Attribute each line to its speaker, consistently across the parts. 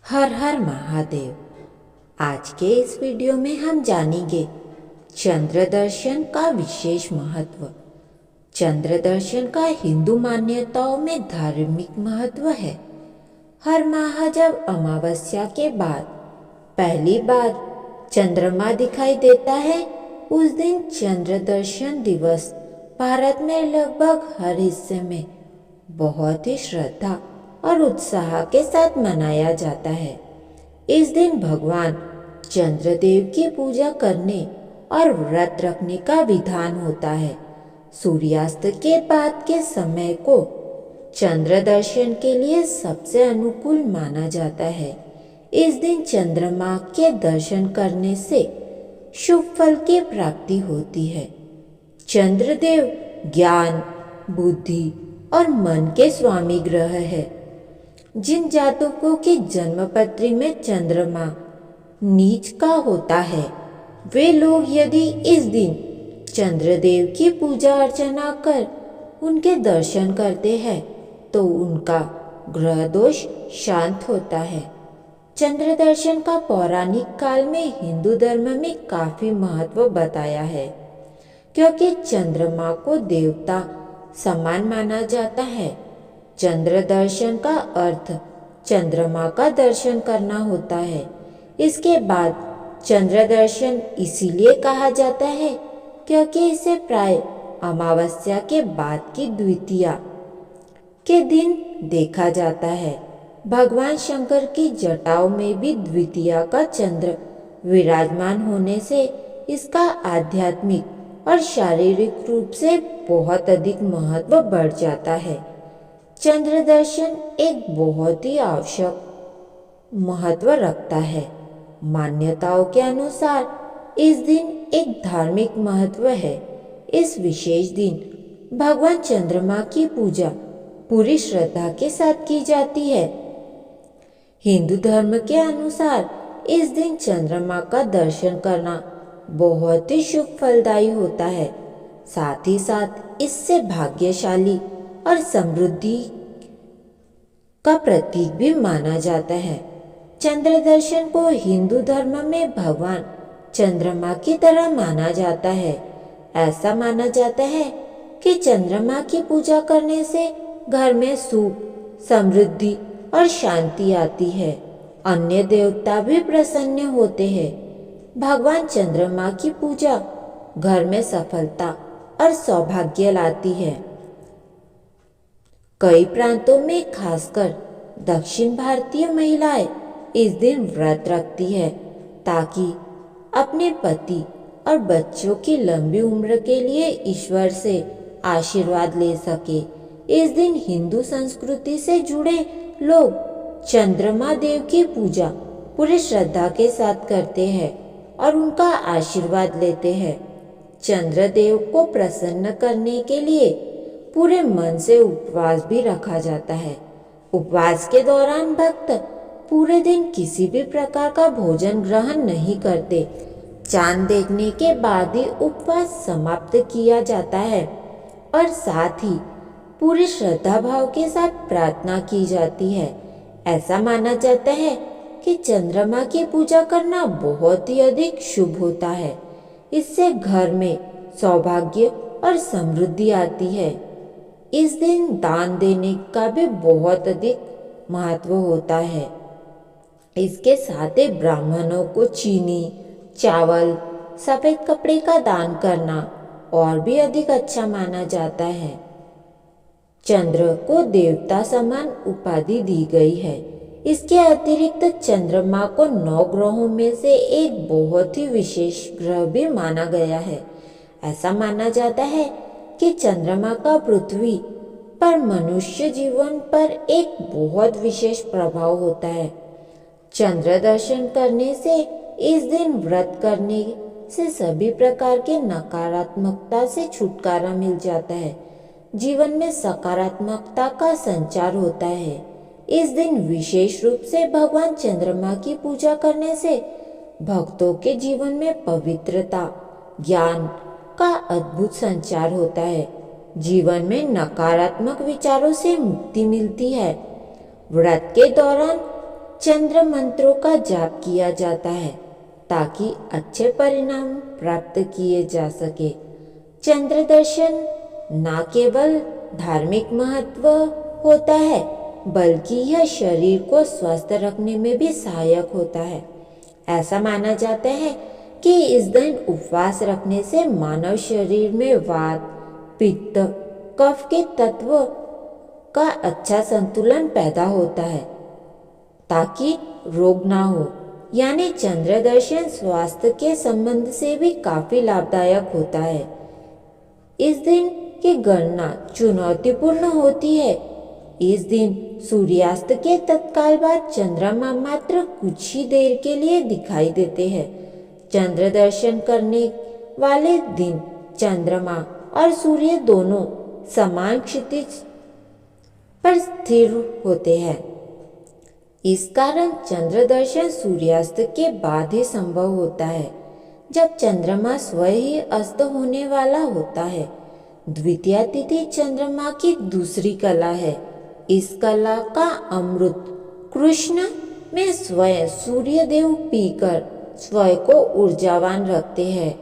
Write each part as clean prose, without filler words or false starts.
Speaker 1: हर हर महादेव। आज के इस वीडियो में हम जानेंगे चंद्र दर्शन का विशेष महत्व। चंद्र दर्शन का हिंदू मान्यताओं में धार्मिक महत्व है। हर माह जब अमावस्या के बाद पहली बार चंद्रमा दिखाई देता है, उस दिन चंद्र दर्शन दिवस भारत में लगभग हर हिस्से में बहुत ही श्रद्धा और उत्साह के साथ मनाया जाता है। इस दिन भगवान चंद्रदेव की पूजा करने और व्रत रखने का विधान होता है। सूर्यास्त के बाद के समय को चंद्र दर्शन के लिए सबसे अनुकूल माना जाता है। इस दिन चंद्रमा के दर्शन करने से शुभ फल की प्राप्ति होती है। चंद्रदेव ज्ञान, बुद्धि और मन के स्वामी ग्रह है। जिन जातकों की जन्मपत्री में चंद्रमा नीच का होता है, वे लोग यदि इस दिन चंद्रदेव की पूजा अर्चना कर उनके दर्शन करते हैं तो उनका ग्रह दोष शांत होता है। चंद्र दर्शन का पौराणिक काल में हिंदू धर्म में काफी महत्व बताया है, क्योंकि चंद्रमा को देवता समान माना जाता है। चंद्र दर्शन का अर्थ चंद्रमा का दर्शन करना होता है। इसके बाद चंद्र दर्शन इसीलिए कहा जाता है क्योंकि इसे प्राय अमावस्या के बाद की द्वितीया के दिन देखा जाता है। भगवान शंकर की जटाओं में भी द्वितीया का चंद्र विराजमान होने से इसका आध्यात्मिक और शारीरिक रूप से बहुत अधिक महत्व बढ़ जाता है। चंद्र दर्शन एक बहुत ही आवश्यक महत्व रखता है। मान्यताओं के अनुसार इस दिन एक धार्मिक महत्व है। इस विशेष दिन भगवान चंद्रमा की पूजा पूरी श्रद्धा के साथ की जाती है। हिंदू धर्म के अनुसार इस दिन चंद्रमा का दर्शन करना बहुत ही शुभ फलदायी होता है। साथ ही साथ इससे भाग्यशाली और समृद्धि का प्रतीक भी माना जाता है। चंद्र दर्शन को हिंदू धर्म में भगवान चंद्रमा की तरह माना जाता है। ऐसा माना जाता है कि चंद्रमा की पूजा करने से घर में सुख, समृद्धि और शांति आती है। अन्य देवता भी प्रसन्न होते हैं। भगवान चंद्रमा की पूजा घर में सफलता और सौभाग्य लाती है। कई प्रांतों में खासकर दक्षिण भारतीय महिलाएं इस दिन व्रत रखती है ताकि अपने पति और बच्चों की लंबी उम्र के लिए ईश्वर से आशीर्वाद ले सके। इस दिन हिंदू संस्कृति से जुड़े लोग चंद्रमा देव की पूजा पूरी श्रद्धा के साथ करते हैं और उनका आशीर्वाद लेते हैं। चंद्रदेव को प्रसन्न करने के लिए पूरे मन से उपवास भी रखा जाता है। उपवास के दौरान भक्त पूरे दिन किसी भी प्रकार का भोजन ग्रहण नहीं करते। चांद देखने के बाद ही उपवास समाप्त किया जाता है और साथ ही पूरी श्रद्धा भाव के साथ प्रार्थना की जाती है। ऐसा माना जाता है कि चंद्रमा की पूजा करना बहुत ही अधिक शुभ होता है। इससे घर में सौभाग्य और समृद्धि आती है। इस दिन दान देने का भी बहुत अधिक महत्व होता है। इसके साथ ही ब्राह्मणों को चीनी, चावल, सफेद कपड़े का दान करना और भी अधिक अच्छा माना जाता है। चंद्र को देवता समान उपाधि दी गई है। इसके अतिरिक्त चंद्रमा को 9 ग्रहों में से एक बहुत ही विशेष ग्रह भी माना गया है। ऐसा माना जाता है कि चंद्रमा का पृथ्वी पर मनुष्य जीवन पर एक बहुत विशेष प्रभाव होता है। चंद्र दर्शन करने से इस दिन व्रत करने से सभी प्रकार के नकारात्मकता से छुटकारा मिल जाता है। जीवन में सकारात्मकता का संचार होता है। इस दिन विशेष रूप से भगवान चंद्रमा की पूजा करने से भक्तों के जीवन में पवित्रता, ज्ञान का अद्भुत संचार होता है। जीवन में नकारात्मक विचारों से मुक्ति मिलती है। व्रत के दौरान चंद्र मंत्रों का जाप किया जाता है ताकि अच्छे परिणाम प्राप्त किए जा सके। चंद्र दर्शन न केवल धार्मिक महत्व होता है बल्कि यह शरीर को स्वस्थ रखने में भी सहायक होता है। ऐसा माना जाता है कि इस दिन उपवास रखने से मानव शरीर में वात, पित्त, कफ के तत्व का अच्छा संतुलन पैदा होता है ताकि रोग ना हो। यानी चंद्र दर्शन स्वास्थ्य के संबंध से भी काफी लाभदायक होता है। इस दिन की गणना चुनौतीपूर्ण होती है। इस दिन सूर्यास्त के तत्काल बाद चंद्रमा मात्र कुछ ही देर के लिए दिखाई देते हैं। चंद्र दर्शन करने वाले दिन चंद्रमा और सूर्य दोनों समान क्षितिज पर स्थिर होते हैं। इस कारण चंद्र दर्शन सूर्यास्त के बाद ही संभव होता है, जब चंद्रमा स्वयं ही अस्त होने वाला होता है। द्वितीया तिथि चंद्रमा की दूसरी कला है। इस कला का अमृत कृष्ण में स्वयं सूर्य देव पीकर स्वयं को ऊर्जावान रखते हैं।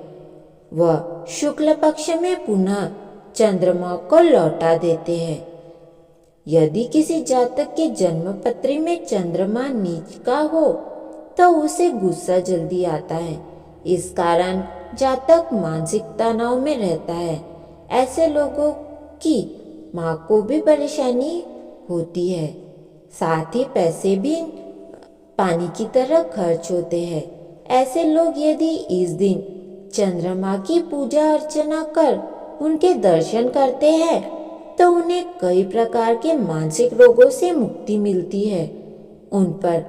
Speaker 1: वह शुक्ल पक्ष में पुनः चंद्रमा को लौटा देते हैं। यदि किसी जातक के जन्म पत्री में चंद्रमा नीच का हो तो उसे गुस्सा जल्दी आता है। इस कारण जातक मानसिक तनाव में रहता है। ऐसे लोगों की माँ को भी परेशानी होती है, साथ ही पैसे भी पानी की तरह खर्च होते हैं। ऐसे लोग यदि इस दिन चंद्रमा की पूजा अर्चना कर उनके दर्शन करते हैं तो उन्हें कई प्रकार के मानसिक रोगों से मुक्ति मिलती है। उन पर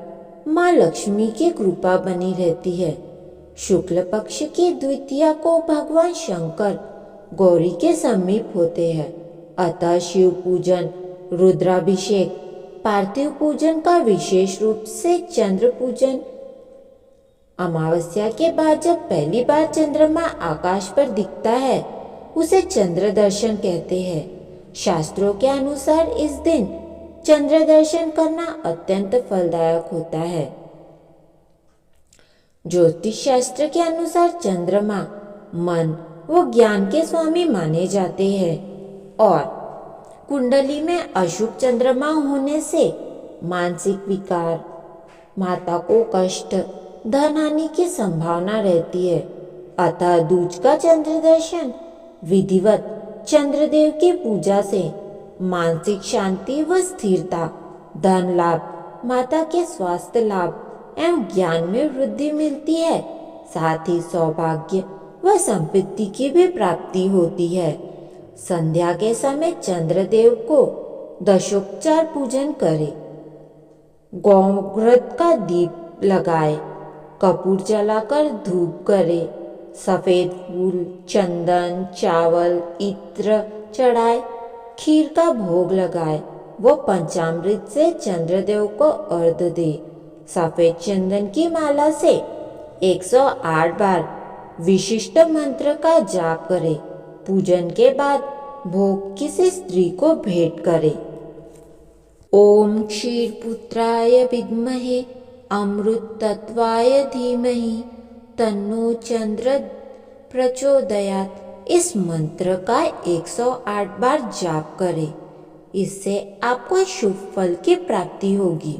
Speaker 1: माँ लक्ष्मी की कृपा बनी रहती है। शुक्ल पक्ष की द्वितीया को भगवान शंकर गौरी के समीप होते हैं, अतः शिव पूजन, रुद्राभिषेक, पार्थिव पूजन का विशेष रूप से चंद्र पूजन। अमावस्या के बाद जब पहली बार चंद्रमा आकाश पर दिखता है उसे चंद्र दर्शन कहते हैं। शास्त्रों के अनुसार इस दिन चंद्र दर्शन करना अत्यंत फलदायक होता है। ज्योतिष शास्त्र के अनुसार चंद्रमा मन व ज्ञान के स्वामी माने जाते हैं और कुंडली में अशुभ चंद्रमा होने से मानसिक विकार, माता को कष्ट, धन हानि की संभावना रहती है। अतः दूज का चंद्र दर्शन विधिवत चंद्रदेव की पूजा से मानसिक शांति व स्थिरता, धन लाभ, माता के स्वास्थ्य लाभ एवं ज्ञान में वृद्धि मिलती है। साथ ही सौभाग्य व संपत्ति की भी प्राप्ति होती है। संध्या के समय चंद्रदेव को दशोपचार पूजन करें, गौघृत का दीप लगाए, कपूर जलाकर धूप करे, सफेद फूल, चंदन, चावल, इत्र चढ़ाए, खीर का भोग लगाए, वो पंचामृत से चंद्रदेव को अर्घ्य दे। सफेद चंदन की माला से 108 बार विशिष्ट मंत्र का जाप करे। पूजन के बाद भोग किसी स्त्री को भेंट करे। ओम क्षीरपुत्राय विद्महे अमृतत्वाय धीमहि तन्नो चंद्र प्रचोदयात्। इस मंत्र का 108 बार जाप करें। इससे आपको शुभ फल की प्राप्ति होगी।